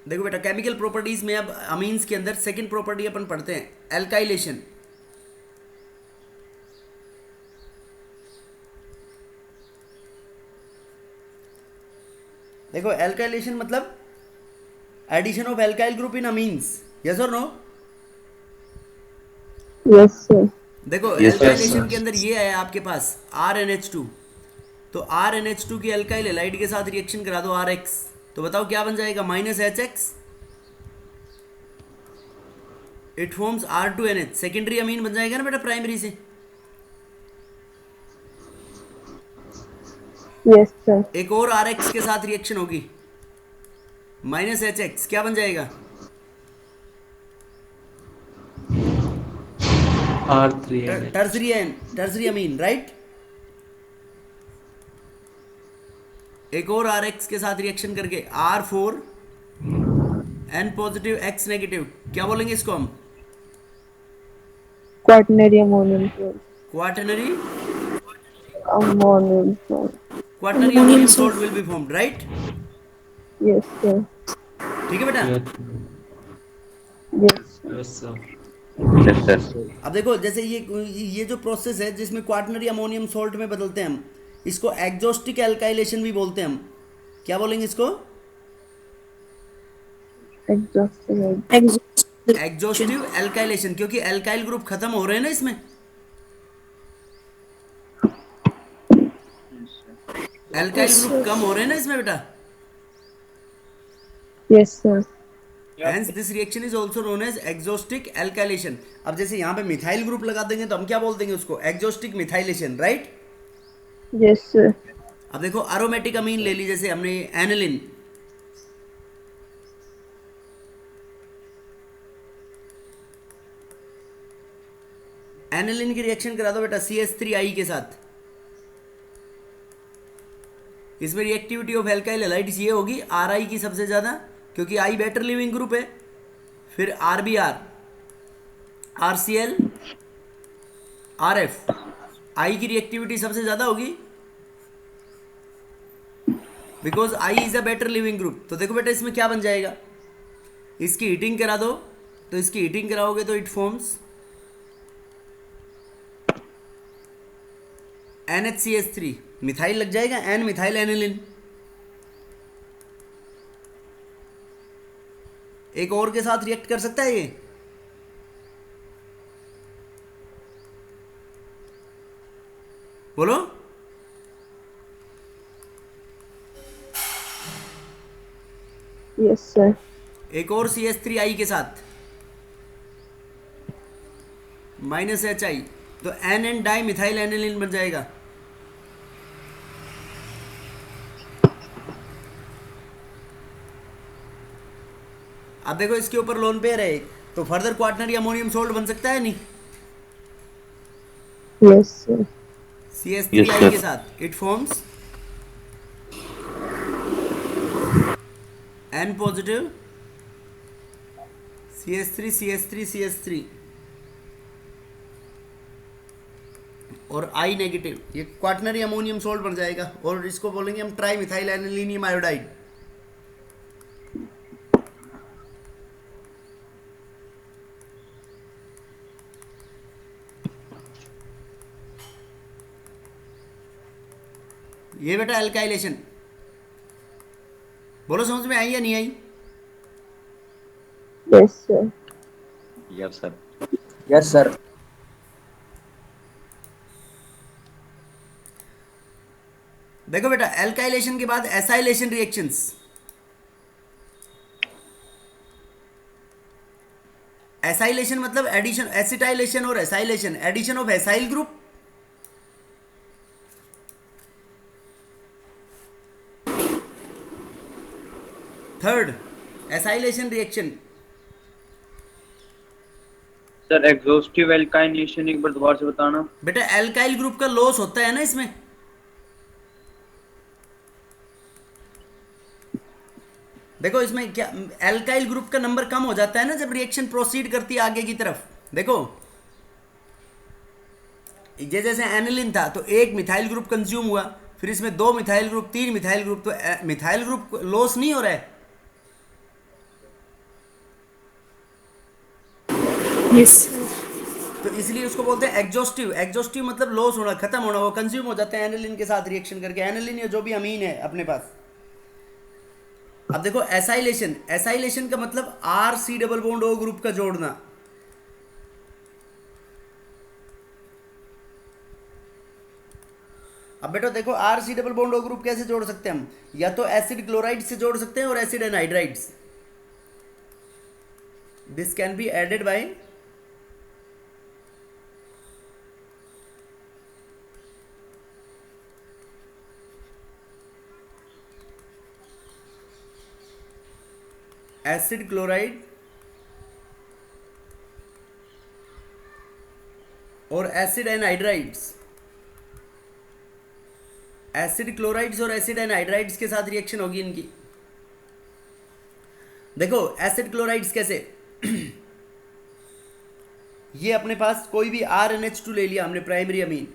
देखो बेटा, chemical properties में अब अमीन्स के अंदर सेकंड प्रॉपर्टी अपन पढ़ते हैं, एल्काइलेशन। देखो एल्काइलेशन मतलब addition of alkyl group in amines, yes और नो? Yes, sir. देखो यस सर। एल्काइलेशन के अंदर ये है आपके पास RnH2, तो RnH2 की एल्काइल हैलाइड के साथ रिएक्शन करा दो RX, तो बताओ क्या बन जाएगा, -HX, it forms R2NH, secondary amine बन जाएगा ना बेटा प्राइमरी से। Yes, sir. एक और RX के साथ रिएक्शन होगी, -HX, क्या बन जाएगा? R3NH। टर्सरी अमीन, राइट। एक और RX के साथ रिएक्शन करके R4 N positive X negative, क्या बोलेंगे इसको हम? Quaternary ammonium salt. Quaternary Ammonium salt. Quaternary ammonium salt will be formed, right. Yes, sir. ठीक है बेटा। Yes, sir. Yes sir. Yes sir. अब देखो जैसे ये जो प्रोसेस है जिसमें क्वाटर्नरी अमोनियम सॉल्ट में बदलते हैं हम, इसको एग्जॉस्टिक एल्काइलेशन भी बोलते हैं हम। क्या बोलेंगे इसको? Exhaustive. एग्जॉस्टिव एल्काइलेशन, क्योंकि एल्काइल ग्रुप खत्म हो रहे हैं ना इसमें, एल्काइल ग्रुप कम हो रहे हैं ना इसमें बेटा। Yes, sir. Hence this reaction is also known as exhaustive alkylation. अब जैसे यहाँ पे मिथाइल ग्रुप लगा देंगे तो हम क्या बोल देंगे उसको, एग्जॉस्टिक मिथाइलेशन, राइट। Yes, sir. अब देखो अरोमेटिक अमीन ले ली, जैसे हमने एनिलिन, एनिलिन की रिएक्शन करा दो बेटा CH3I के साथ, इसमें रिएक्टिविटी ऑफ एल्काइल हैलाइड्स ये होगी RI की सबसे ज़्यादा, क्योंकि I बेटर लिविंग ग्रुप है। फिर RBr, RCl, RF, I की रिएक्टिविटी सबसे ज़्यादा होगी because I is a better leaving group. तो देखो बेटा इसमें क्या बन जाएगा, इसकी हीटिंग करा दो, तो इसकी हीटिंग कराओगे तो इट फॉर्म्स NHCH3, मिथाइल लग जाएगा, N मिथाइल एनिलिन। एक और के साथ रिएक्ट कर सकता है ये, बोलो। Yes, sir. एक और CH3I के साथ -HI, तो NN डाई मिथाइल एनिलिन बन जाएगा। अब देखो इसके ऊपर लोन पेयर है, तो फर्दर क्वाटर्नरी अमोनियम सोल्ट बन सकता है नहीं, Yes, sir. यस CH3I के सर। साथ it forms N positive CH3 CH3 CH3 और I नेगेटिव, ये क्वाटर्नरी अमोनियम सोल्ट बन जाएगा, और इसको बोलेंगे हम ट्राई मिथाइल एनिलीनियम आयोडाइड। ये बेटा एल्काइलेशन, बोलो समझ में आई या नहीं आई? Yes, sir. Yes sir. Yes sir. देखो बेटा एल्काइलेशन के बाद एसाइलेशन रिएक्शंस, एसाइलेशन मतलब एडिशन, एसिटाइलेशन और acylation, addition of acyl group, third acylation reaction. Sir exhaustive alkylation एक बार दोबारा से बताना। बेटा एल्काइल ग्रुप का लॉस होता है ना इसमें, देखो इसमें क्या, एल्काइल ग्रुप का नंबर कम हो जाता है ना जब रिएक्शन प्रोसीड करती है आगे की तरफ। देखो ये जैसे एनिलिन था तो एक मिथाइल ग्रुप कंज्यूम हुआ, फिर इसमें 2 मिथाइल ग्रुप, 3 मिथाइल ग्रुप, तो मिथाइल ग्रुप लॉस नहीं हो रहा है, Yes, sir. तो इसलिए उसको बोलते हैं एग्जॉस्टिव। एग्जॉस्टिव मतलब लॉस होना, खत्म होना, वो कंज्यूम हो जाते हैं एनिलीन के साथ रिएक्शन करके, एनिलीन या जो भी अमीन है अपने पास। अब देखो एसाइलेशन, एसाइलेशन का मतलब R C double bond O group का जोड़ना। अब बेटा देखो R C double bond O group कैसे जोड़ सकते हैं हम, या तो एसिड क्लोराइड से जोड़ सकते हैं और acid anhydrides. This can be added by acid chloride और एसिड एनहाइड्राइड्स। एसिड क्लोराइड्स और एसिड एनहाइड्राइड्स के साथ रिएक्शन होगी इनकी। देखो एसिड क्लोराइड्स कैसे ये अपने पास कोई भी RnH2 ले लिया हमने, प्राइमरी अमीन,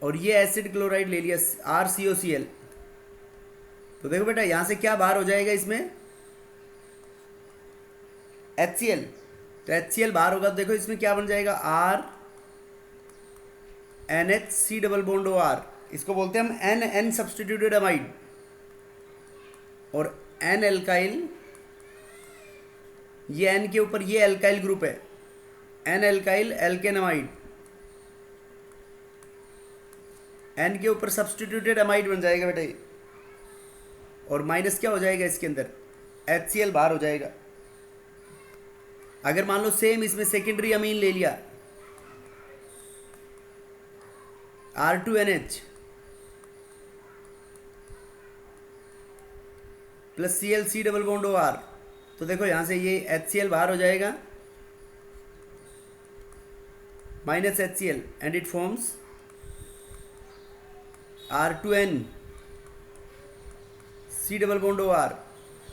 और ये एसिड क्लोराइड ले लिया RCOCl। तो देखो बेटा यहां से क्या बाहर हो जाएगा इसमें, HCl। तो HCl बाहर होगा तो देखो इसमें क्या बन जाएगा, RNHC डबल बॉन्ड OR। इसको बोलते हैं हम NN सब्सटीट्यूटेड अमाइड, और N एल्काइल, ये N के ऊपर ये एल्काइल ग्रुप है, N एल्काइल एल्केनमाइड, N के ऊपर सब्सटीट्यूटेड अमाइड बन जाएगा बेटा ये, और माइनस क्या हो जाएगा इसके अंदर, HCl बाहर हो जाएगा। अगर मान लो सेम इसमें सेकेंडरी अमीन ले लिया, R2NH plus ClC double bond OR, तो देखो यहां से ये HCl बाहर हो जाएगा, minus HCl, and it forms R2NC double bond OR।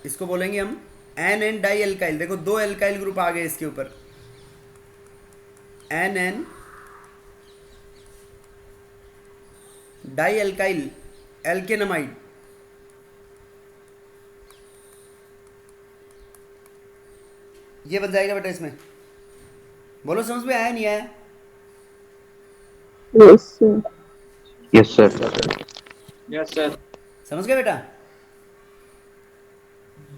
इसको बोलेंगे हम NN डाई एल्काइल। देखो दो एल्काइल ग्रुप आ गए इसके ऊपर, NN डाई एल्काइल एल्केनमाइड। ये बन जाएगा बेटा इसमें। बोलो समझ में आया नहीं आया? Yes, sir. Yes, sir. Yes, sir. समझ गए बेटा?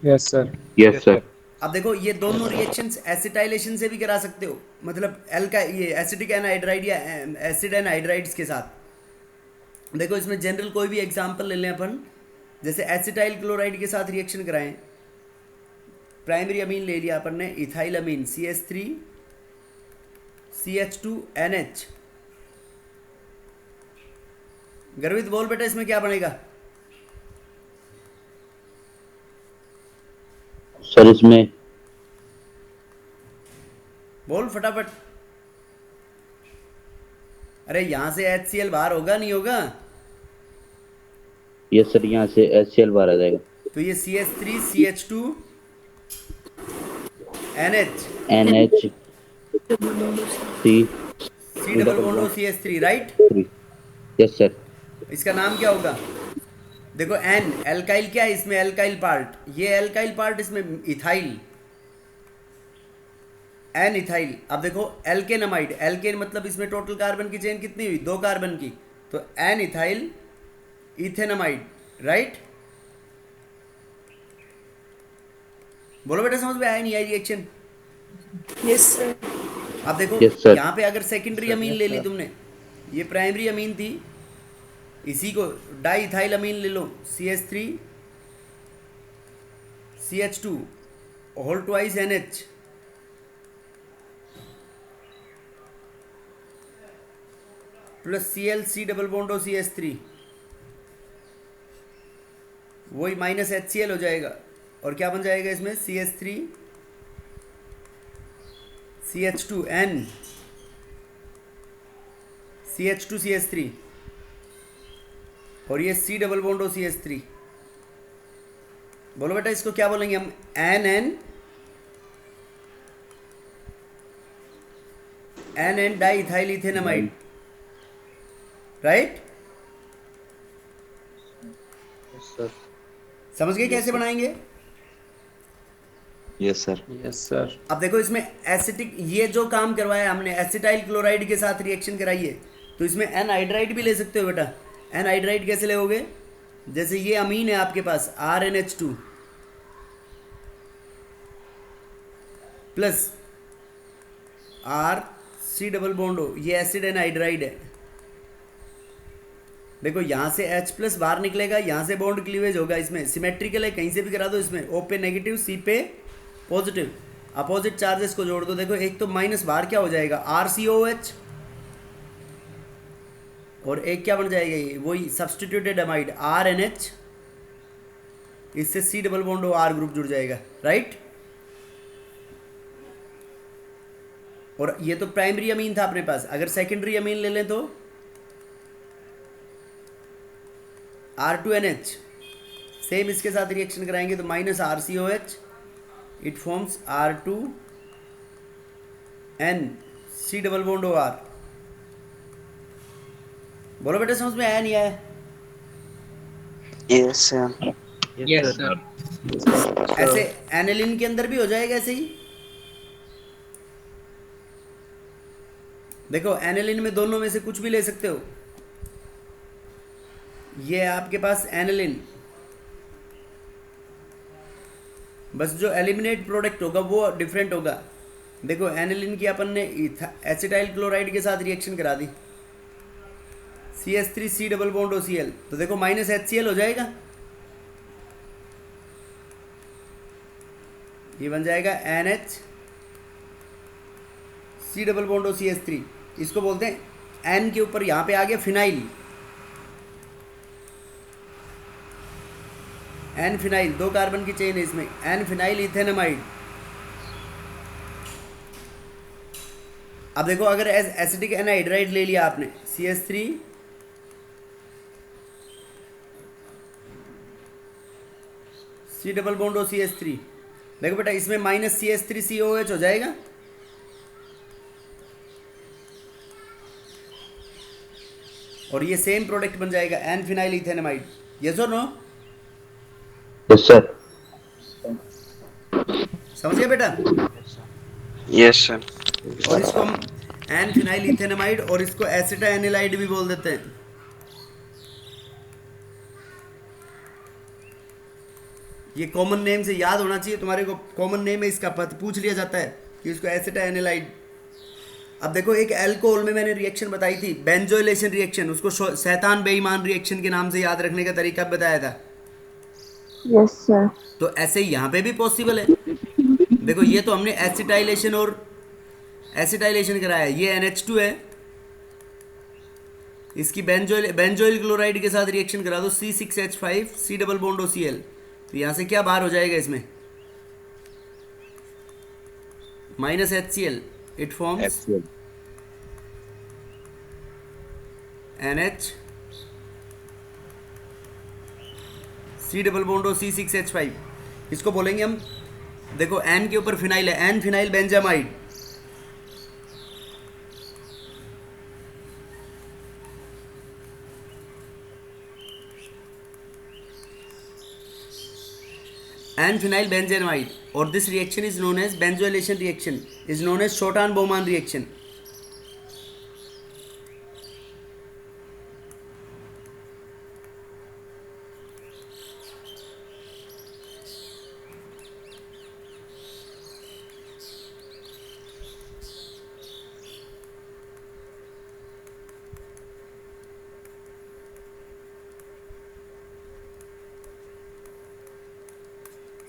Yes, sir. Yes, sir. अब देखो ये दोनों रिएक्शंस एसिटाइलेशन से भी करा सकते हो, मतलब ये एसिटिक एनहाइड्राइड या एसिड एनहाइड्राइड्स के साथ। देखो इसमें जनरल कोई भी एग्जांपल ले लें अपन, जैसे एसिटाइल क्लोराइड के साथ रिएक्शन कराएं, प्राइमरी अमीन ले लिया अपन ने, इथाइल अमीन CH3 CH2NH। गर्वित बोल बेटा इसमें क्या बनेगा? सर इसमें बोल फटाफट। अरे यहां से HCl बाहर होगा नहीं होगा? ये सर यहाँ से HCl बाहर आ जाएगा, तो ये CH3 CH2NH NH C double bond CH3, right? Yes sir. इसका नाम क्या होगा? देखो N एल्काइल क्या है इसमें, एल्काइल पार्ट, ये एल्काइल पार्ट इसमें इथाइल, N इथाइल। अब देखो एल्केनमाइड, एल्केन मतलब इसमें टोटल कार्बन की चेन कितनी हुई, 2 कार्बन की, तो N इथाइल इथेनमाइड, राइट? बोलो बेटा समझ में आया नहीं आई रिएक्शन? Yes, sir. अब देखो Yes, sir. यहाँ पे अगर सेकेंडरी अमीन ले ली तुमने, ये प्राइमरी अमीन थी, इसी को डाई इथाइल अमीन ले लो, CH3 CH2 whole twice NH plus ClC double bond CH3, वही माइनस HCl हो जाएगा, और क्या बन जाएगा इसमें, CH3 CH2N CH2 CH3, और ये C डबल बॉन्ड CH3। बोलो बेटा इसको क्या बोलेंगे हम, NN di ethyl ethanamide, right? Yes, sir. समझ गए कैसे बनाएंगे? Yes sir. Yes, sir. अब देखो इसमें एसिटिक, ये जो काम करवाया हमने एसिटाइल क्लोराइड के साथ रिएक्शन कराई है, तो इसमें एनहाइड्राइड भी ले सकते हो बेटा। एनहाइड्राइड कैसे लोगे? जैसे ये अमीन है आपके पास RnH2 plus RC double bond हो, ये एसिड एनहाइड्राइड है। देखो यहाँ से H प्लस बाहर निकलेगा, यहाँ से बॉन्ड क्लीवेज होगा, इसमें सिमेट्रिकल है, कहीं से भी करा दो। इसमें O पे नेगेटिव, C पे पॉजिटिव, अपोजिट चार्जेस को जोड़ दो। देखो एक तो माइनस बाहर क्या हो जाएगा RCOH, और एक क्या बन जाएगा ये वही सब्सटीट्यूटेड अमाइड RNH, इससे C डबल बॉन्ड हो, R ग्रुप जुड़ जाएगा, राइट। और ये तो प्राइमरी अमीन था अपने पास। अगर सेकेंडरी अमीन ले लें तो R2NH, सेम इसके साथ रिएक्शन कराएंगे तो minus RCOH, it forms R2N, C double bond O R। बोलो बेटा समझ में आया नहीं आया? Yes sir. Yes, sir. ऐसे एनिलिन के अंदर भी हो जाएगा ऐसे ही। देखो एनिलिन में दोनों में से कुछ भी ले सकते हो। ये है आपके पास एनिलिन, बस जो एलिमिनेट प्रोडक्ट होगा वो डिफरेंट होगा। देखो एनिलिन की अपन ने एसिटाइल क्लोराइड के साथ रिएक्शन करा दी, CH3C डबल बॉन्ड OCl, तो देखो माइनस HCl हो जाएगा, ये बन जाएगा NH C double bond OCH3। इसको बोलते हैं N के ऊपर यहाँ पे आ गया फिनाइल, N फिनाइल, 2 कार्बन की चेन है इसमें, N फिनाइल इथेनमाइड। अब देखो अगर एसिटिक एनहाइड्राइड ले लिया आपने, CH3 C double bond OCH3, देखो बेटा इसमें माइनस CH3COH हो जाएगा, और ये सेम प्रोडक्ट बन जाएगा N फिनाइल इथेनमाइड। यस और नो? Yes sir. समझ गए बेटा? Yes sir. और इसको हम N फिनाइल इथेनमाइड और इसको एसिटा एनिलाइड भी बोल देते हैं। ये कॉमन नेम से याद होना चाहिए तुम्हारे को, कॉमन नेम है इसका, पता पूछ लिया जाता है कि इसको एसिटा एनिलाइड। अब देखो एक अल्कोहल में मैंने रिएक्शन बताई थी, बेंजोइलेशन रिएक्शन, उसको शैतान बेईमान रिएक्शन के नाम से याद रखने का तरीका बताया था। Yes sir. तो ऐसे ही यहाँ पे भी पॉसिबल है। देखो ये तो हमने एसिटाइलेशन और एसिटाइलेशन कराया, ये NH2 है, इसकी बेंजोइल क्लोराइड के साथ रिएक्शन करा दो, C6H5 C double bond OCl, तो यहाँ से क्या बाहर हो जाएगा इसमें minus HCl, it forms NH C double bond C6H5, इसको बोलेंगे हम। देखो N के ऊपर फिनाइल है, N phenyl benzamide, N phenyl benzamide, or this reaction is known as benzoylation reaction, is known as Schotan-Bowman reaction.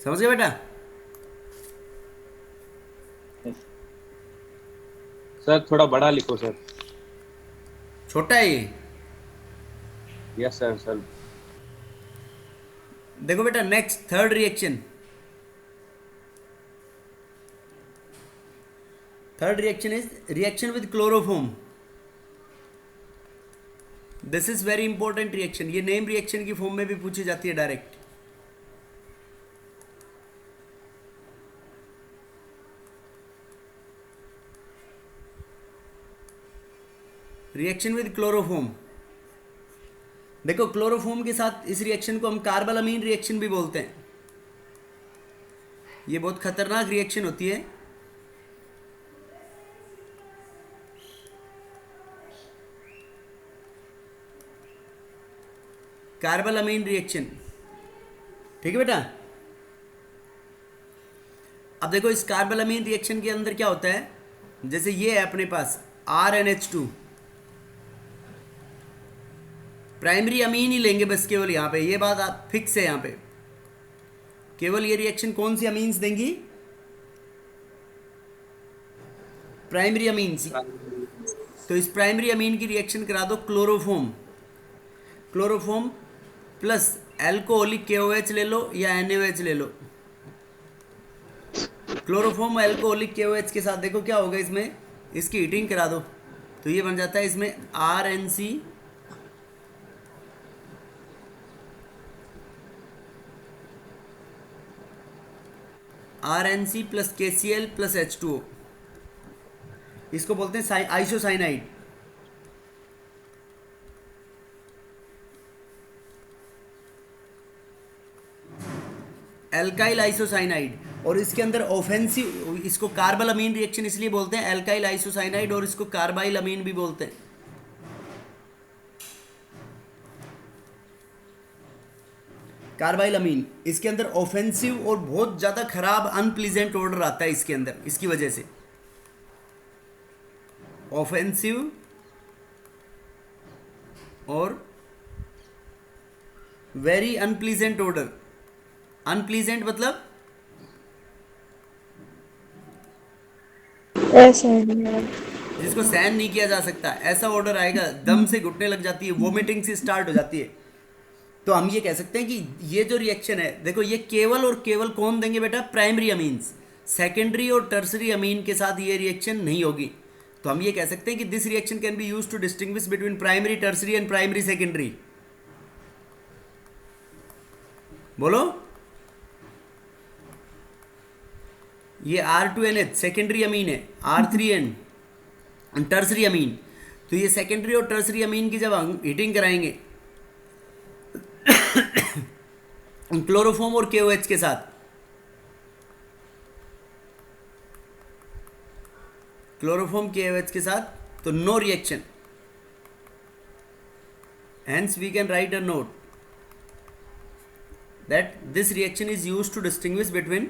समझ गए बेटा? सर थोड़ा बड़ा लिखो सर। छोटा है ये। Yes sir. सर देखो बेटा next third reaction, third reaction is reaction with chloroform. This is very important reaction, ये नेम रिएक्शन की फॉर्म में भी पूछी जाती है डायरेक्ट। रिएक्शन विद क्लोरोफॉर्म, देखो क्लोरोफॉर्म के साथ इस रिएक्शन को हम कार्बोलामीन रिएक्शन भी बोलते हैं। ये बहुत खतरनाक रिएक्शन होती है। कार्बोलामीन रिएक्शन, ठीक है बेटा। अब देखो इस कार्बोलामीन रिएक्शन के अंदर क्या होता है, जैसे ये है अपने पास RnH2, प्राइमरी अमीन ही लेंगे बस केवल यहाँ पे, ये बात आप फिक्स है यहाँ पे। केवल ये रिएक्शन कौन सी अमीन्स देंगी, प्राइमरी अमीन्स। तो इस प्राइमरी अमीन की रिएक्शन करा दो chloroform, chloroform plus alcoholic KOH ले लो या NaOH ले लो। क्लोरोफॉर्म एल्कोहलिक KOH के साथ देखो क्या होगा इसमें, इसकी हीटिंग करा दो तो ये बन जाता है इसमें RNC plus KCl plus H2O, इसको बोलते हैं आइसोसाइनाइड। Alkyl isocyanide. और इसके अंदर ऑफेंसिव, इसको कार्बोलामीन रिएक्शन इसलिए बोलते हैं एल्काइल आइसोसाइनाइड, और इसको कार्बाइल अमीन भी बोलते हैं। कार्बाइल अमीन, इसके अंदर ऑफेंसिव और बहुत ज़्यादा खराब अनप्लीजेंट ऑर्डर आता है इसके अंदर, इसकी वजह से ऑफेंसिव और वेरी अनप्लीजेंट ऑर्डर। अनप्लीजेंट मतलब जिसको सहन नहीं किया जा सकता, ऐसा ऑर्डर आएगा, दम से घुटने लग जाती है, वोमिटिंग से स्टार्ट हो जाती है। तो हम ये कह सकते हैं कि ये जो रिएक्शन है, देखो ये केवल और केवल कौन देंगे बेटा, प्राइमरी अमीन्स। सेकेंडरी और टर्सरी अमीन के साथ ये रिएक्शन नहीं होगी। तो हम ये कह सकते हैं कि this reaction can be used to distinguish between primary tertiary and primary secondary. बोलो, ये R2NH सेकेंडरी अमीन है, R3N टर्सरी अमीन। तो ये सेकेंडरी और टर्सरी अमीन की जब हम हीटिंग कराएंगे क्लोरोफॉर्म और KOH के साथ, क्लोरोफॉर्म KOH के साथ, तो no reaction. Hence we can write a note that this reaction is used to distinguish between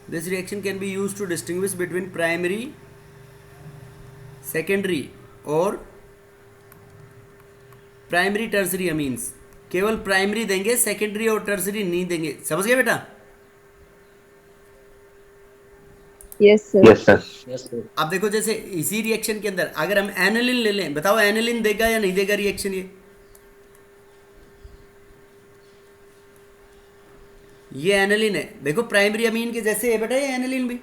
this reaction can be used to distinguish between primary, secondary और primary tertiary amines. केवल primary देंगे, secondary और tertiary नहीं देंगे। समझ गए बेटा? Yes sir. Yes sir. अब देखो जैसे इसी रिएक्शन के अंदर अगर हम एनिलिन ले लें, बताओ एनिलिन देगा या नहीं देगा रिएक्शन? ये एनिलिन है, देखो प्राइमरी अमीन के जैसे है बेटा ये एनिलिन भी।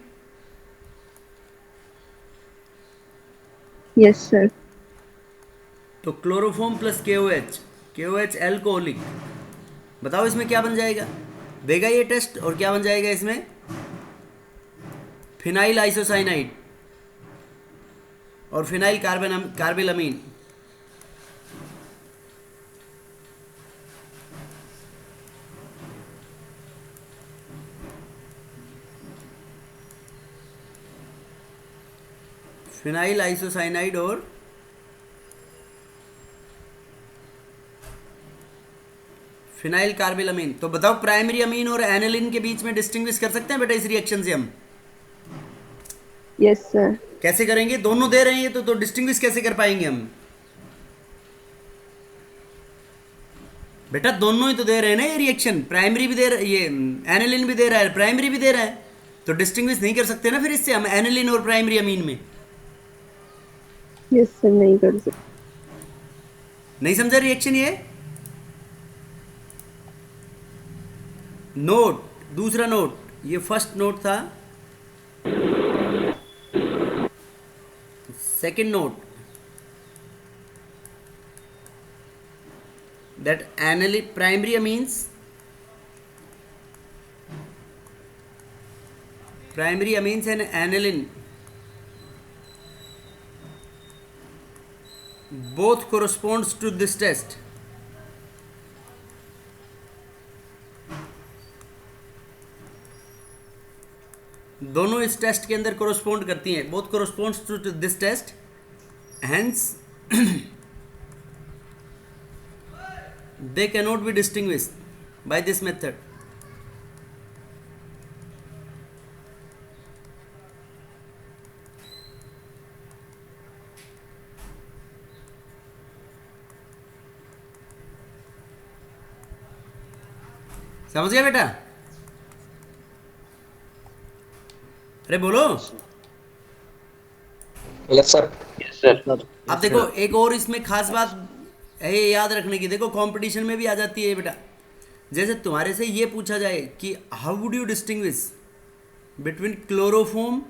Yes sir. तो क्लोरोफॉर्म प्लस KOH एल्कोहलिक, बताओ इसमें क्या बन जाएगा? देगा ये टेस्ट, और क्या बन जाएगा इसमें? फिनाइल आइसोसाइनाइड और फिनाइल कार्बेलामीन। फिनाइल आइसोसाइनाइड और फिनाइल कार्बेलामीन। तो बताओ प्राइमरी अमीन और एनिलिन के बीच में डिस्टिंग्विश कर सकते हैं बेटा इस रिएक्शन से हम? Yes sir. कैसे करेंगे? दोनों दे रहे हैं तो डिस्टिंग्विश कैसे कर पाएंगे हम? बेटा दोनों ही तो दे रहे हैं ना ये रिएक्शन, प्राइमरी भी दे रहा है, ये एनिलिन भी दे रहा है, प्राइमरी भी दे रहा है, तो डिस्टिंग्विश नहीं कर सकते ना फिर इससे हम एनिलिन और प्राइमरी अमीन में। यस सर, नहीं कर सकते। नहीं समझा रिएक्शन ये? नोट, दूसरा नोट, ये फर्स्ट नोट था। Second note, that aniline primary amines and aniline both corresponds to this test. दोनों इस टेस्ट के अंदर कोरोस्पोंड करती हैं, both corresponds to this test, hence they cannot be distinguished by this method. समझ गया बेटा? अरे बोलो. Yes, sir. Yes, sir. अब देखो एक और इसमें खास बात है ये याद रखने की. देखो कंपटीशन में भी आ जाती है बेटा. जैसे तुम्हारे से ये पूछा जाए कि how would you distinguish between chloroform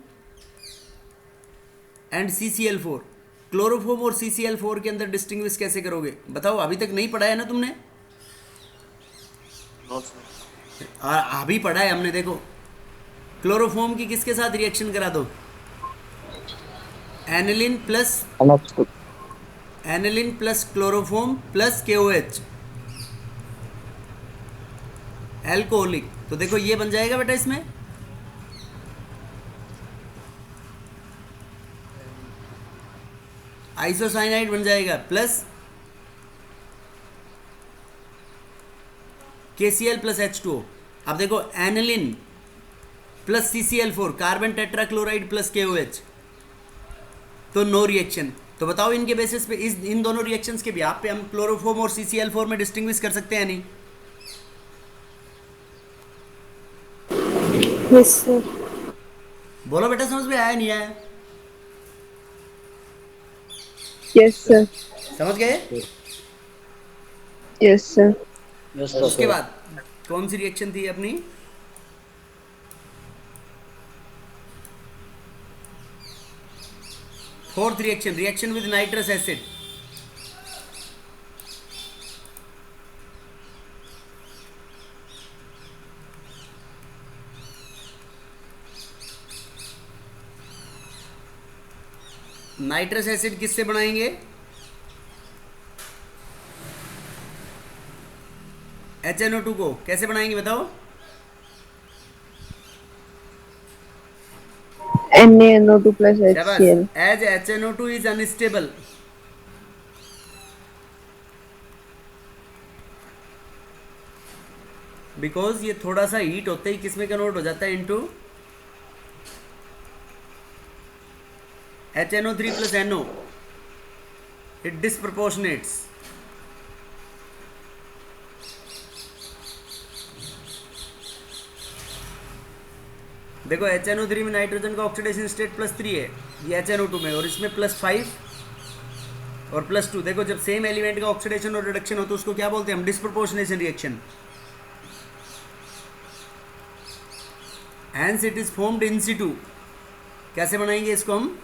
and CCl4. Chloroform और CCl4 के अंदर डिस्टिंग्विश कैसे करोगे बताओ? अभी तक नहीं पढ़ा है ना तुमने? अभी पढ़ा है हमने. देखो क्लोरोफॉर्म की किसके साथ रिएक्शन करा दो? Aniline plus chloroform plus KOH, alcoholic. तो देखो ये बन जाएगा बेटा इसमें आइसोसाइनाइड बन जाएगा प्लस KCl प्लस H2O. अब देखो aniline plus CCl4 carbon tetrachloride plus KOH, तो नो रिएक्शन. तो बताओ इनके बेसिस पे इन दोनों रिएक्शंस के बिहाफ पे हम क्लोरोफॉर्म और CCl4 में डिस्टिंग्विश कर सकते हैं नहीं? Yes, sir. बोलो बेटा, समझ में आया नहीं आया? Yes, sir. समझ गए? Yes, sir. उसके बाद कौन सी रिएक्शन थी अपनी? Fourth reaction with nitrous acid. Nitrous acid किससे बनाएंगे? HNO2 को कैसे बनाएंगे बताओ? NaNO2 plus HCl. As HNO2 is unstable, because ये थोड़ा सा हीट होते ही किसमें कन्वर्ट हो जाता है? Into HNO3 plus NO. It disproportionates. देखो HNO3 में नाइट्रोजन का ऑक्सीडेशन स्टेट +3 है, ये HNO2 में, और इसमें +5 और +2. देखो जब सेम एलिमेंट का ऑक्सीडेशन और रिडक्शन हो तो उसको क्या बोलते हैं हम? Disproportionation reaction. Hence it is formed in situ. कैसे बनाएंगे इसको हम?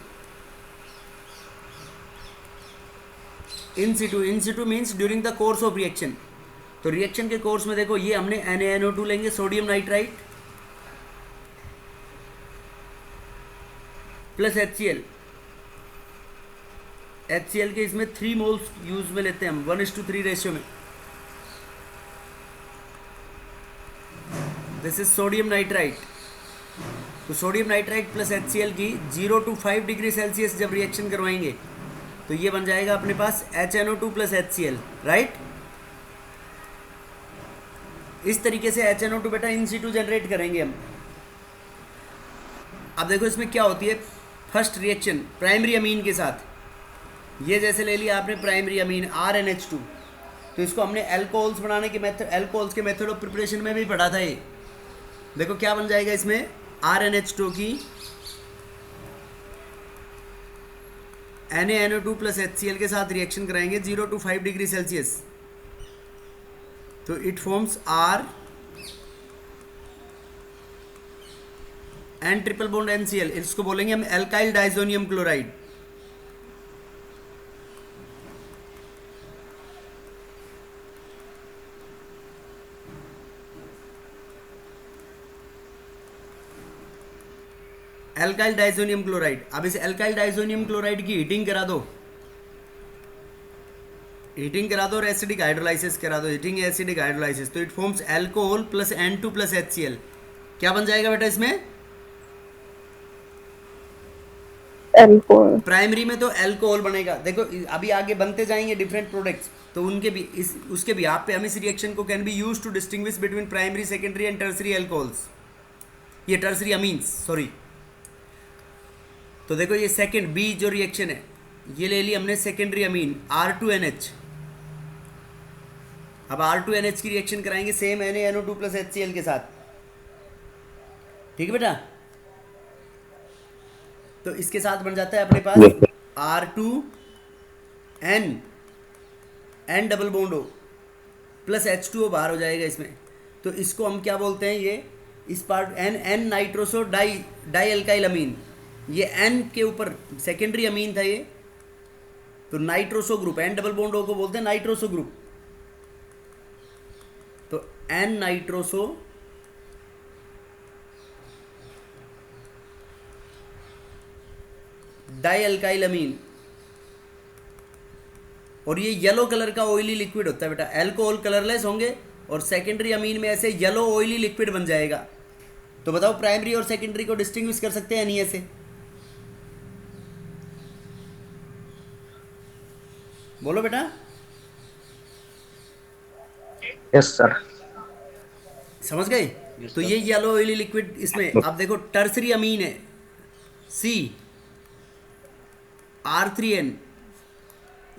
In situ means during the course of reaction. तो रिएक्शन के कोर्स में देखो ये हमने NaNO2 लेंगे, sodium nitrite plus HCl. HCl के इसमें 3 मोल्स यूज में लेते हैं हम 1:3 रेशियो में. This is sodium nitrite. तो सोडियम नाइट्राइट प्लस HCl की 0 to 5 डिग्री सेल्सियस जब रिएक्शन करवाएंगे तो ये बन जाएगा अपने पास HNO2 प्लस HCl, राइट? इस तरीके से HNO2 बेटा इन सिटू जनरेट करेंगे हम. अब देखो इसमें क्या होती है. फर्स्ट रिएक्शन प्राइमरी अमीन के साथ, ये जैसे ले लिया आपने प्राइमरी अमीन RNH2, तो इसको हमने एल्कोहल्स बनाने के मेथड, एल्कोहल्स के मेथड ऑफ प्रिपरेशन में भी पढ़ा था ये. देखो क्या बन जाएगा इसमें? RNH2 की NaNO2 प्लस HCl के साथ रिएक्शन कराएंगे 0 to 5 डिग्री सेल्सियस, तो it forms R and triple bond NCl. इसको बोलेंगे हम alkyl diazonium chloride. Alkyl diazonium chloride. अब इस एल्काइल डाइजोनियम क्लोराइड की हीटिंग करा दो, हीटिंग करा दो और एसिडिक हाइड्रोलाइसिस करा दो, हीटिंग एसिडिक हाइड्रोलाइसिस, तो it forms alcohol plus N2 plus HCl। क्या बन जाएगा बेटा इसमें? अल्कोहल। प्राइमरी में तो अल्कोहल बनेगा। देखो अभी आगे बनते जाएंगे डिफरेंट प्रोडक्ट्स, तो उनके भी इस उसके भी आप पे हम इस रिएक्शन को can be use to distinguish between primary secondary and tertiary alcohols, ये टर्सरी अमीन्स सॉरी। तो देखो ये सेकेंड बी जो रिएक्शन है ये ले ली हमने सेकेंडरी अमीन R2NH। अब R2NH की रिएक्शन कराएंगे सेम NaNO2 प्लस HCl के साथ, ठीक है बेटा। तो इसके साथ बन जाता है अपने पास Yes, sir. R2N N double bond O plus H2O बाहर हो जाएगा इसमें। तो इसको हम क्या बोलते हैं, ये इस part N nitroso di alkyl amine, ये N के ऊपर सेकेंडरी अमीन था ये, तो nitroso group N double bond O को बोलते हैं नाइट्रोसो ग्रुप। तो N nitroso di alkyl amine, और ये येलो कलर का ऑयली लिक्विड होता है बेटा। अल्कोहल कलरलेस होंगे और सेकेंडरी अमीन में ऐसे येलो ऑयली लिक्विड बन जाएगा। तो बताओ प्राइमरी और सेकेंडरी को डिस्टिंग्विश कर सकते हैं नहीं ऐसे? बोलो बेटा। Yes, sir. समझ गए? तो ये येलो ऑयली लिक्विड इसमें, आप देखो टर्सरी अमीन है C R3N।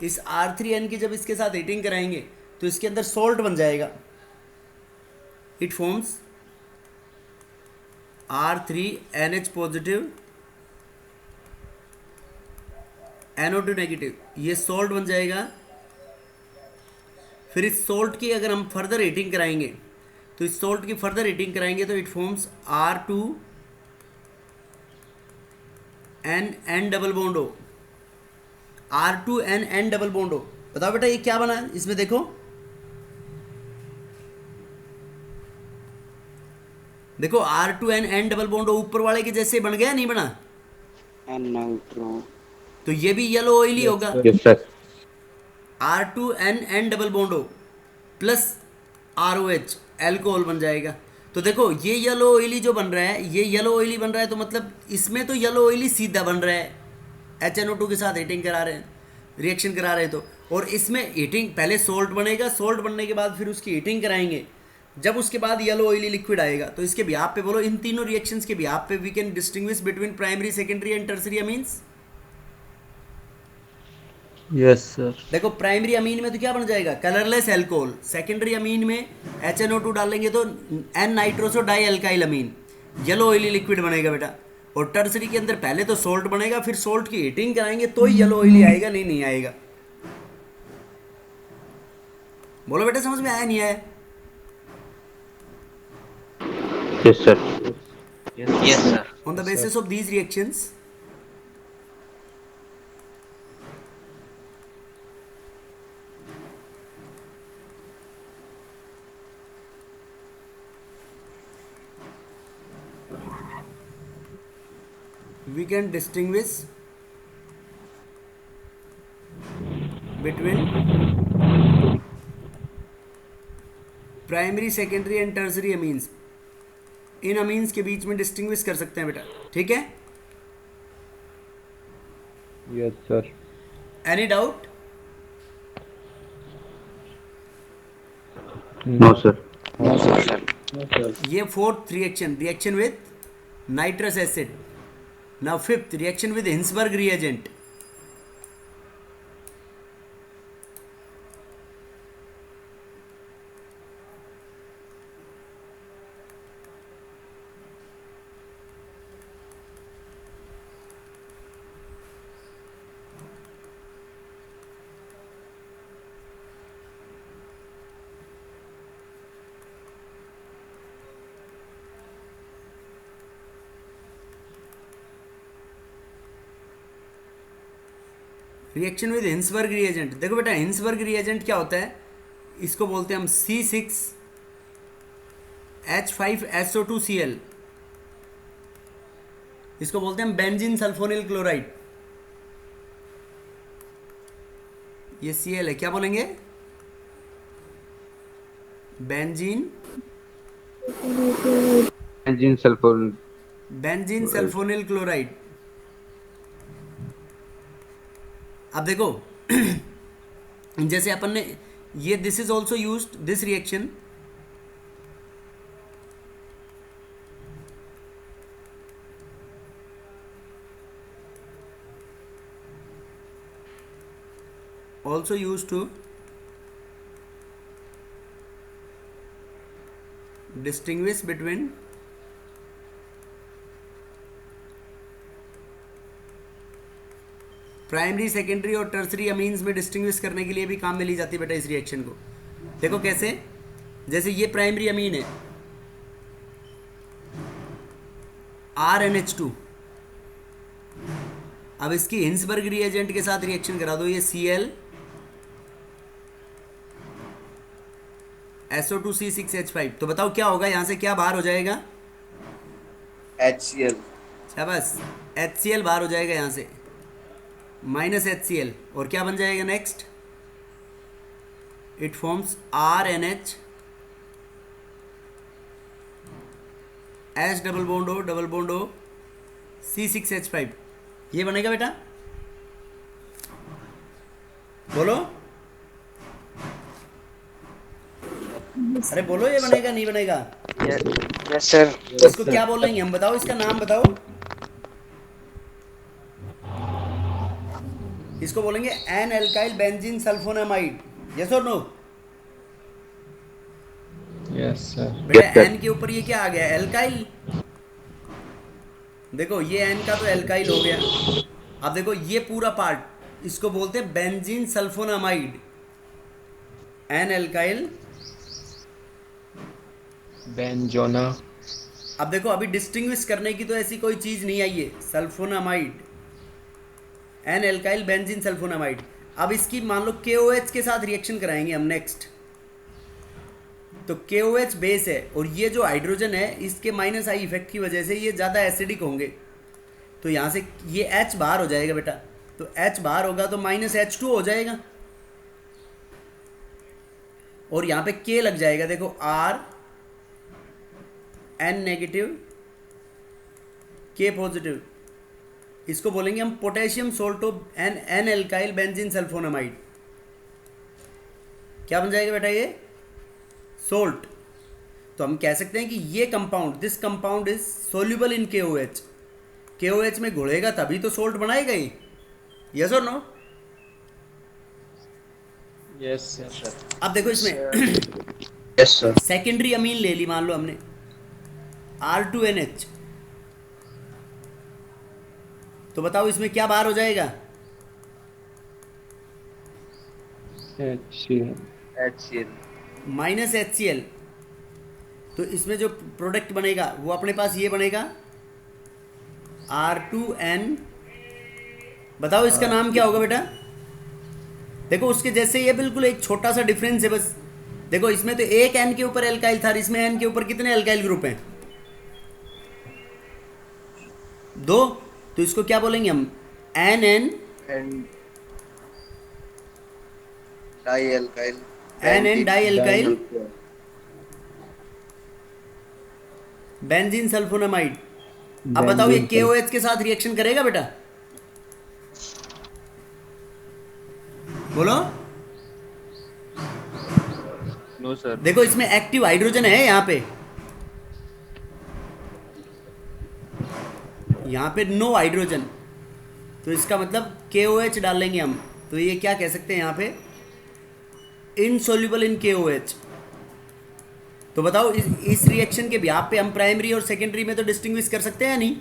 इस R3N की जब इसके साथ हीटिंग कराएंगे तो इसके अंदर सॉल्ट बन जाएगा, it forms R3NH positive NO2 negative, ये सॉल्ट बन जाएगा। फिर इस सॉल्ट की अगर हम फर्दर हीटिंग कराएंगे तो इस सॉल्ट की फर्दर हीटिंग कराएंगे तो it forms R2N double bond O, R2N double bond O। बताओ बेटा ये क्या बना इसमें? देखो देखो R2N डबल बॉन्ड O ऊपर वाले के जैसे बन गया नहीं बना? And nitro. तो ये भी येलो ऑयली होगा। Yes, sir. R2N double bond O plus ROH alcohol बन जाएगा। तो देखो ये येलो ऑयली जो बन रहा है, ये येलो ऑयली बन रहा है, तो मतलब इसमें तो येलो ऑयली सीधा बन रहा है, HNO2 के साथ हीटिंग करा रहे हैं, रिएक्शन करा रहे हैं तो। और इसमें हीटिंग पहले सॉल्ट बनेगा, सॉल्ट बनने के बाद फिर उसकी हीटिंग कराएंगे, जब उसके बाद येलो ऑयली लिक्विड आएगा। तो इसके बिहाफ पे बोलो, इन तीनों रिएक्शंस के बिहाफ पे we can distinguish between primary secondary and tertiary amines. Yes, sir. देखो प्राइमरी अमीन में तो क्या बन जाएगा? Colourless alcohol. सेकेंडरी अमीन में HNO2 डालेंगे तो N नाइट्रोसो डाई अल्काइल अमीन, येलो ऑयली लिक्विड बनेगा बेटा। और टर्सरी के अंदर पहले तो सॉल्ट बनेगा, फिर सॉल्ट की हीटिंग कराएंगे तो ही येलो ऑयली आएगा, नहीं आएगा। बोलो बेटा समझ में आया नहीं आया? Yes, sir. Yes, sir. On the basis of these reactions, we can distinguish between primary secondary and tertiary amines. In amines के बीच में डिस्टिंग्विश कर सकते हैं बेटा, ठीक है? Yes, sir. Any doubt? No, sir. No, sir. ये fourth reaction with nitrous acid. Now fifth reaction with Hinsberg reagent. Reaction with Hinsberg reagent. देखो बेटा हिंसबर्ग रिएजेंट क्या होता है, इसको बोलते हैं हम C6H5SO2Cl इसको बोलते हैं बेंजीन सल्फोनिल क्लोराइड। ये Cl है, क्या बोलेंगे? Benzene Benzene sulfur. Benzene sulphonyl chloride. अब देखो जैसे अपन ने ये this is also used this reaction also used to distinguish between primary, secondary और टर्सरी अमीन्स में डिस्टिंग्विश करने के लिए भी काम में ली जाती है बेटा इस रिएक्शन को। देखो कैसे, जैसे ये प्राइमरी अमीन है RNH2, अब इसकी हिंसबर्ग रिएजेंट के साथ रिएक्शन करा दो, ये Cl SO2C6H5, तो बताओ क्या होगा, यहां से क्या बाहर हो जाएगा? HCl. शाबाश, HCl बाहर हो जाएगा यहां से, -HCl, और क्या बन जाएगा next? It forms RNH H double bond O C6H5, ये बनेगा बेटा, बोलो, अरे बोलो, ये बनेगा नहीं बनेगा? Yes sir. इसको क्या बोलेंगे हम, बताओ, इसका नाम बताओ। इसको बोलेंगे N alkyl benzene sulphonamide, yes और नो? Yes sir. बेटा एन के ऊपर ये क्या आ गया? एल्काइल। देखो ये एन का तो एल्काइल हो गया। अब देखो ये पूरा पार्ट इसको बोलते हैं benzene sulphonamide, N alkyl Benzona. अब देखो अभी डिस्टिंग्विश करने की तो ऐसी कोई चीज नहीं आई है, sulphonamide, N alkyl benzene sulphonamide. अब इसकी मान लो KOH के साथ रिएक्शन कराएंगे हम नेक्स्ट, तो KOH बेस है और ये जो हाइड्रोजन है इसके -I इफेक्ट की वजह से ये ज़्यादा एसिडिक होंगे, तो यहाँ से ये H बाहर हो जाएगा बेटा, तो H बाहर होगा तो -H2 हो जाएगा, और यहाँ पे K लग जाएगा, देखो R N negative K positive, इसको बोलेंगे हम potassium salt N alkyl benzene sulphonamide. क्या बन जाएगा बेटा? ये सोल्ट। तो हम कह सकते हैं कि ये compound, this compound is soluble in KOH, KOH में घुलेगा तभी तो सोल्ट बनाएगा ये, यस और नो? Yes sir. अब देखो इसमें Yes sir. सेकेंडरी अमीन ले ली मान लो हमने R2NH, तो बताओ इसमें क्या बाहर हो जाएगा? HCl. HCl. -HCl, तो इसमें जो प्रोडक्ट बनेगा वो अपने पास ये बनेगा R2N, बताओ इसका नाम क्या होगा बेटा? देखो उसके जैसे ये बिल्कुल एक छोटा सा डिफरेंस है बस, देखो इसमें तो एक N के ऊपर एल्काइल था, इसमें N के ऊपर कितने एल्काइल ग्रुप हैं? 2, तो इसको क्या बोलेंगे हम? NN And dialkyl. NN dialkyl benzene sulphonamide. अब बताओ ये KOH के साथ रिएक्शन करेगा बेटा? बोलो। No sir. देखो इसमें एक्टिव हाइड्रोजन है यहाँ पे नो हाइड्रोजन, तो इसका मतलब KOH डालेंगे हम, तो ये क्या कह सकते हैं यहाँ पे? Insoluble in KOH। तो बताओ इस रिएक्शन के बिहाफ पे हम प्राइमरी और सेकेंडरी में तो डिस्टिंग्विश कर सकते हैं या नहीं?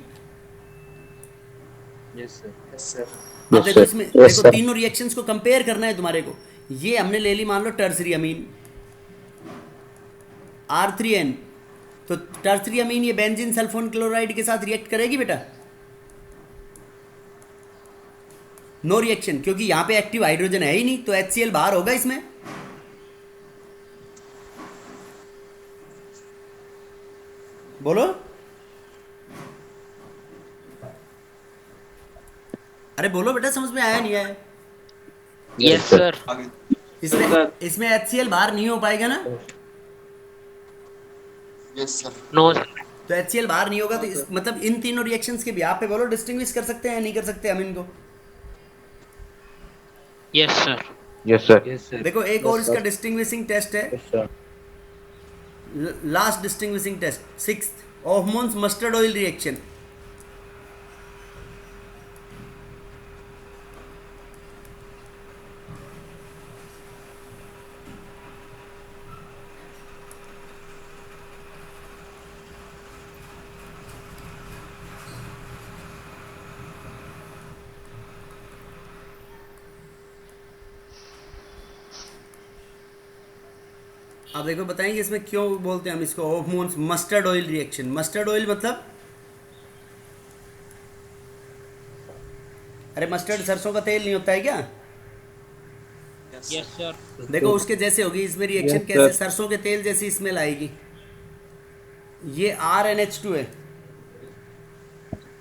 Yes sir. Yes sir. अब देखो sir. इसमें Yes, देखो sir. तीनों रिएक्शंस को कंपेयर करना है तुम्हारे को। ये हमने ले ली मान लो टर्सरी अमीन R3N, तो टर्सरी अमीन ये बेंजीन सल्फोन क्लोराइड के साथ रिएक्ट करेगी बेटा? नो रिएक्शन, क्योंकि यहाँ पे एक्टिव हाइड्रोजन है ही नहीं, तो HCl बाहर होगा इसमें। बोलो। अरे बोलो बेटा, समझ में आया नहीं आया? Yes, sir. इसमें इसमें HCl बाहर नहीं हो पाएगा ना? No, sir. तो HCl बाहर नहीं होगा, तो मतलब इन तीनों रिएक्शंस के बिहाफ पे बोलो डिस्टिंग्विश कर सकते हैं या नहीं कर सकते हम इनको? Yes, sir. Yes, sir. Yes, sir. देखो एक और इसका डिस्टिंग्विशिंग टेस्ट है, Yes, sir. Last distinguishing test, sixth, Hofmann's mustard oil reaction. अब देखो बताएंगे इसमें क्यों बोलते हैं हम इसको Hofmann's mustard oil reaction. Mustard oil मतलब, अरे मस्टर्ड सरसों का तेल नहीं होता है क्या? Yes, sir. देखो उसके जैसे होगी इसमें रिएक्शन, Yes, कैसे sir. सरसों के तेल जैसी स्मेल आएगी। ये RNH2 है,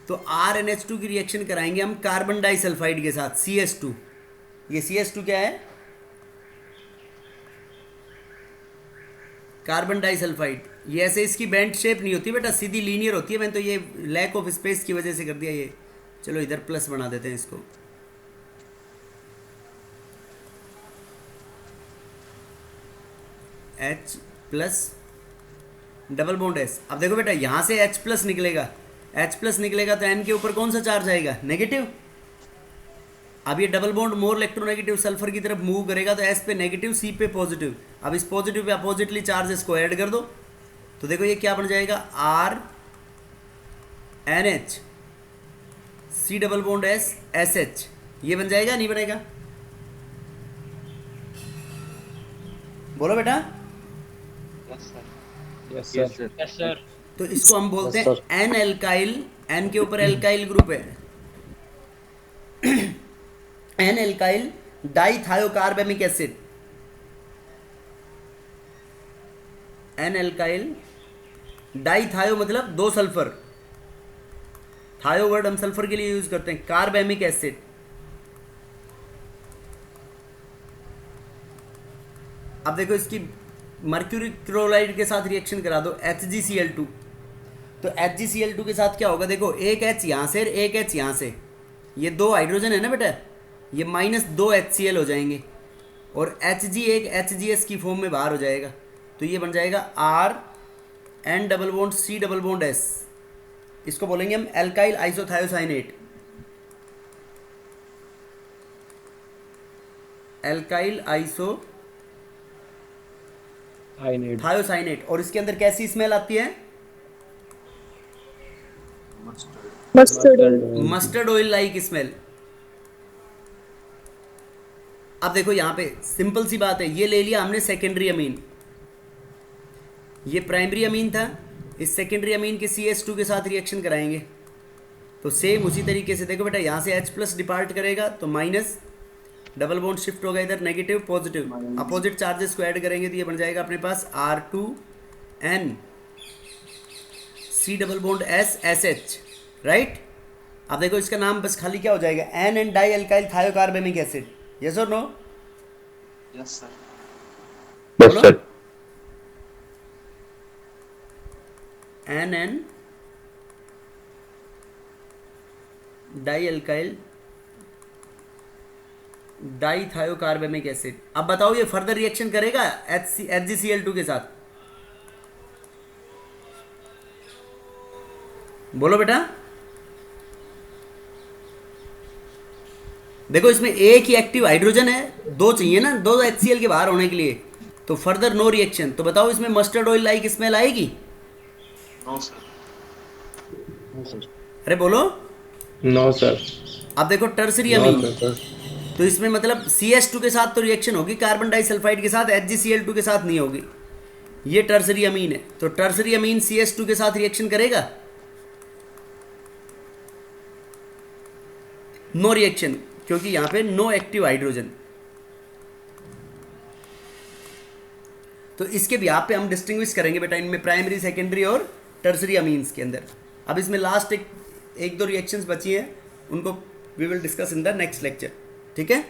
तो RNH2 की रिएक्शन कराएंगे हम कार्बन डाइसल्फाइड के साथ CS2। ये CS2 क्या है? Carbon disulphide. ये ऐसे इसकी बेंट शेप नहीं होती बेटा, सीधी लीनियर होती है। मैंने तो ये लैक ऑफ स्पेस की वजह से कर दिया ये। चलो इधर प्लस बना देते हैं इसको। H plus double bond S। अब देखो बेटा यहाँ से H प्लस निकलेगा, H प्लस निकलेगा तो N के ऊपर कौन सा चार्ज आएगा? नेगेटिव। अब ये double bond more electronegative sulphur की तरफ मूव करेगा तो S पे नेगेटिव, C पे पॉजिटिव। अब इस पॉजिटिव पे अपोजिटली चार्जेस को ऐड कर दो तो देखो ये क्या बन जाएगा? RNH C double bond S SH। ये बन जाएगा नहीं बनेगा? बोलो बेटा। Yes, Yes, sir. Yes, sir. तो इसको हम बोलते हैं एन एल्काइल। एन के ऊपर एल्काइल ग्रुप है, N alkyl dithiocarbamic acid. N alkyl dithio मतलब दो सल्फर, थायो वर्ड हम सल्फर के लिए यूज करते हैं। कार्बेमिक एसिड, अब देखो इसकी मर्क्यूरी क्लोराइड के साथ रिएक्शन करा दो HgCl2। तो HgCl2 के साथ क्या होगा? देखो एक H यहाँ से, एक H यहाँ से, ये दो हाइड्रोजन है ना बेटा, ये -2 HCl हो जाएंगे और Hg एक HgS की फॉर्म में बाहर हो जाएगा। तो ये बन जाएगा RN double bond C double bond S। इसको बोलेंगे हम alkyl isothiocyanate. Alkyl iso I need. Thiocyanate. और इसके अंदर कैसी स्मेल आती है? Mustard oil. Mustard oil like smell. अब देखो यहाँ पे सिंपल सी बात है, ये ले लिया हमने सेकेंडरी अमीन, ये प्राइमरी अमीन था, इस सेकेंडरी अमीन के CS2 के साथ रिएक्शन कराएंगे तो सेम उसी तरीके से देखो बेटा, यहाँ से H प्लस डिपार्ट करेगा तो माइनस, डबल बॉन्ड शिफ्ट होगा इधर नेगेटिव पॉजिटिव, अपोजिट चार्जेस को ऐड करेंगे तो ये बन जाएगा अपने पास R2N C double bond S SH, right. अब देखो इसका नाम बस खाली क्या हो जाएगा? NN di alkyl thiocarbamic acid. Yes और no? Yes, sir. Yes, sir. NN di alkyl di thiocarbamic acid. अब बताओ ये फर्दर रिएक्शन करेगा HgCl2 के साथ? बोलो बेटा। देखो इसमें एक ही एक्टिव हाइड्रोजन है, दो चाहिए ना, दो HCl के बाहर होने के लिए, तो फर्दर नो रिएक्शन। तो बताओ इसमें मस्टर्ड ऑयल लाइक स्मेल आएगी? No, sir. अरे बोलो। No, sir. अब देखो टर्सरी No, अमीन, sir. तो इसमें मतलब CS2 के साथ तो रिएक्शन होगी, कार्बन डाइसल्फाइड के साथ, HgCl2 के साथ नहीं होगी। ये टर्सरी अमीन है, तो टर्सरी अमीन CS2 के साथ रिएक्शन करेगा? नो रिएक्शन, क्योंकि यहां पे नो एक्टिव हाइड्रोजन। तो इसके भी आप पे हम डिस्टिंग्विश करेंगे बेटा इनमें प्राइमरी, सेकेंडरी और टर्सरी अमीन्स के अंदर। अब इसमें लास्ट एक दो रिएक्शंस बची हैं, उनको we will discuss in the next lecture. ठीक है.